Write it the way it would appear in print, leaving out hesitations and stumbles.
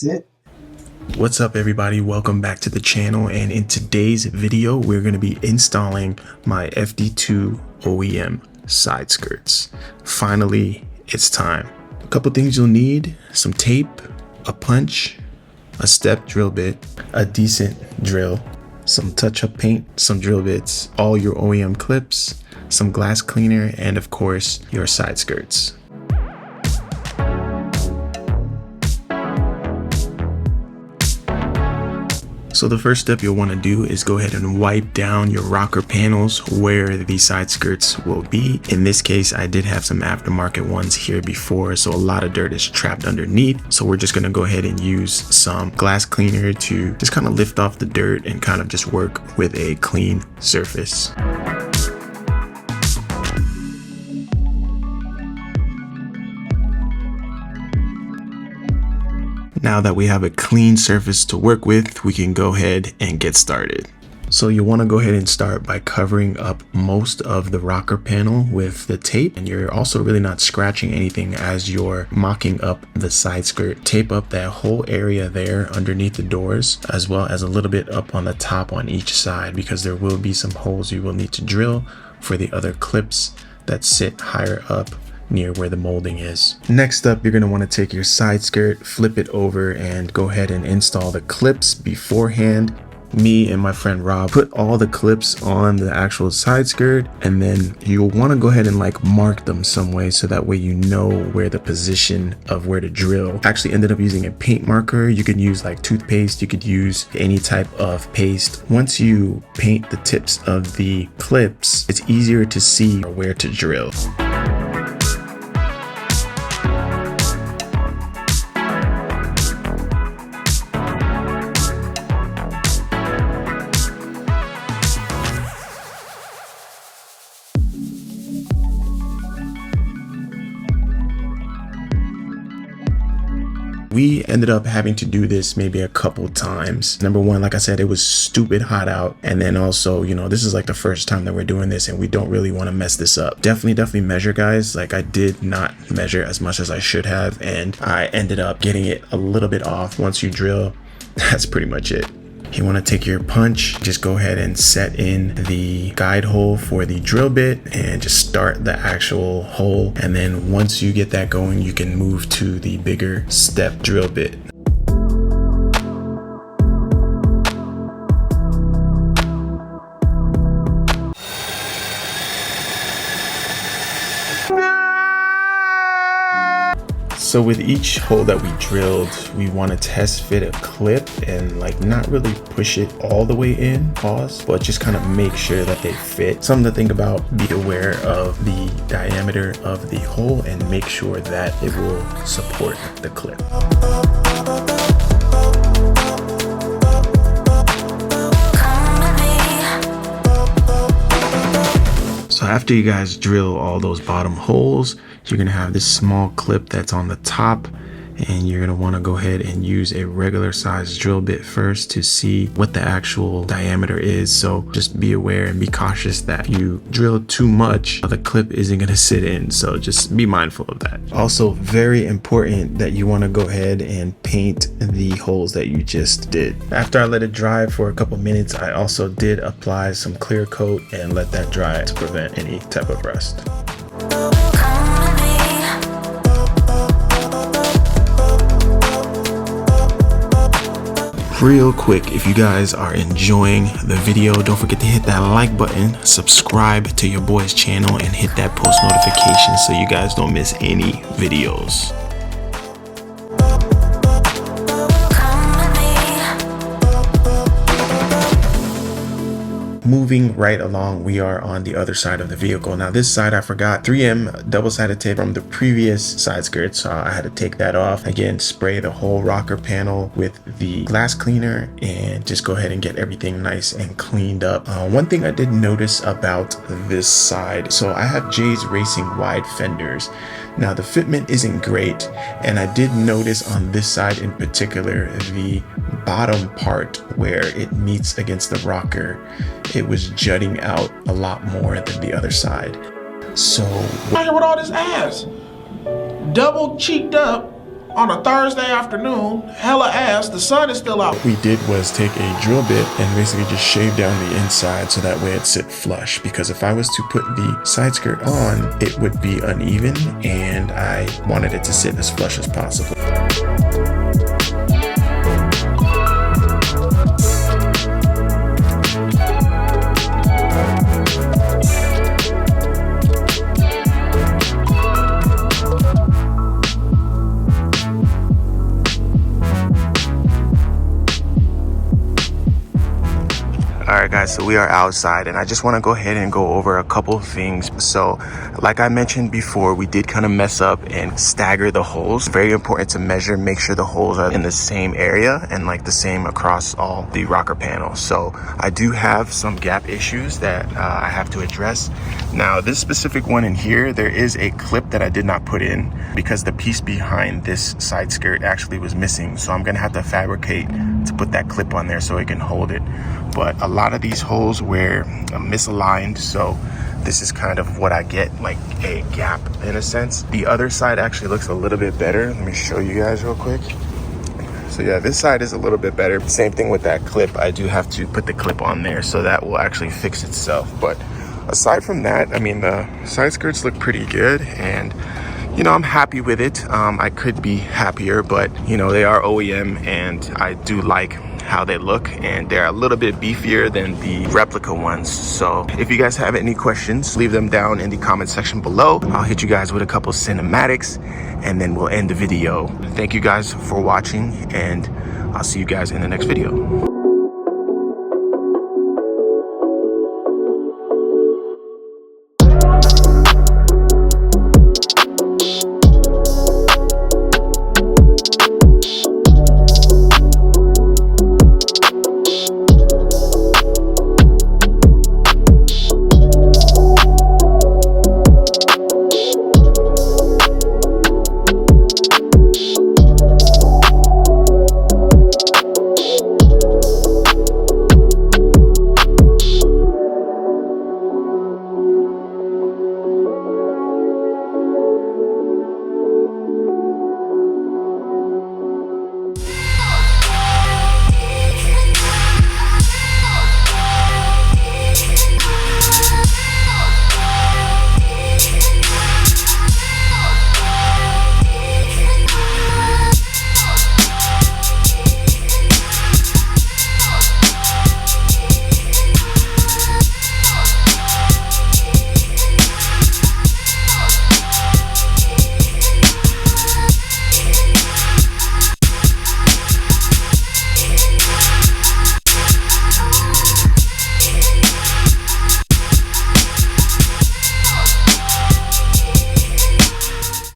That's it. What's up everybody, welcome back to the channel, and in today's video we're going to be installing my Fd2 OEM side skirts. Finally, it's time. A couple things you'll need: some tape, a punch, a step drill bit, a decent drill, some touch-up paint, some drill bits, all your OEM clips, some glass cleaner, and of course your side skirts. So the first step you'll want to do is go ahead and wipe down your rocker panels where the side skirts will be. In this case, I did have some aftermarket ones here before, so a lot of dirt is trapped underneath. So we're just going to go ahead and use some glass cleaner to just kind of lift off the dirt and kind of just work with a clean surface. Now that we have a clean surface to work with, we can go ahead and get started. So you want to go ahead and start by covering up most of the rocker panel with the tape, and you're also really not scratching anything as you're mocking up the side skirt. Tape up that whole area there underneath the doors, as well as a little bit up on the top on each side, because there will be some holes you will need to drill for the other clips that sit higher up near where the molding is. Next up, you're going to want to take your side skirt, flip it over, and go ahead and install the clips beforehand. Me and my friend Rob put all the clips on the actual side skirt, and then you'll want to go ahead and like mark them some way so that way you know where the position of where to drill. Actually ended up using a paint marker. You could use like toothpaste, you could use any type of paste. Once you paint the tips of the clips, it's easier to see where to drill. We ended up having to do this maybe a couple times. Number one, like I said, it was stupid hot out. And then also, you know, this is like the first time that we're doing this and we don't really want to mess this up. Definitely measure, guys. Like, I did not measure as much as I should have, and I ended up getting it a little bit off. Once you drill, that's pretty much it. You want to take your punch, just go ahead and set in the guide hole for the drill bit and just start the actual hole. And then once you get that going, you can move to the bigger step drill bit. So with each hole that we drilled, we want to test fit a clip and like not really push it all the way in, pause, but just kind of make sure that they fit. Something to think about: be aware of the diameter of the hole and make sure that it will support the clip. So after you guys drill all those bottom holes, you're gonna have this small clip that's on the top, and you're gonna wanna go ahead and use a regular size drill bit first to see what the actual diameter is. So just be aware and be cautious that you drill too much, the clip isn't gonna sit in. So just be mindful of that. Also, very important that you wanna go ahead and paint the holes that you just did. After I let it dry for a couple minutes, I also did apply some clear coat and let that dry to prevent any type of rust. Real quick, if you guys are enjoying the video, don't forget to hit that like button, subscribe to your boy's channel, and hit that post notification so you guys don't miss any videos. Moving right along, we are on the other side of the vehicle. Now this side, I forgot 3M double-sided tape from the previous side skirt, so I had to take that off. Again, spray the whole rocker panel with the glass cleaner and just go ahead and get everything nice and cleaned up. One thing I did notice about this side, so I have Jay's Racing wide fenders. Now the fitment isn't great, and I did notice on this side in particular, the bottom part where it meets against the rocker, it was jutting out a lot more than the other side. So out here with all this ass, double cheeked up, on a Thursday afternoon, hella ass, the sun is still out. What we did was take a drill bit and basically just shave down the inside so that way it sit flush, because if I was to put the side skirt on, it would be uneven and I wanted it to sit as flush as possible. Alright guys, so we are outside and I just want to go ahead and go over a couple of things. So like I mentioned before, we did kind of mess up and stagger the holes. Very important to measure, make sure the holes are in the same area and like the same across all the rocker panels. So I do have some gap issues that I have to address. Now this specific one in here, there is a clip that I did not put in because the piece behind this side skirt actually was missing. So I'm gonna have to fabricate to put that clip on there so it can hold it. But a lot of these holes were misaligned, so this is kind of what I get, like a gap in a sense. The other side actually looks a little bit better. Let me show you guys real quick. So yeah, this side is a little bit better. Same thing with that clip. I do have to put the clip on there, so that will actually fix itself. But aside from that, I mean, the side skirts look pretty good, and you know, I'm happy with it. I could be happier, but you know, they are OEM and I do like how they look, and they're a little bit beefier than the replica ones. So if you guys have any questions, leave them down in the comment section below. I'll hit you guys with a couple cinematics and then we'll end the video. Thank you guys for watching, and I'll see you guys in the next video.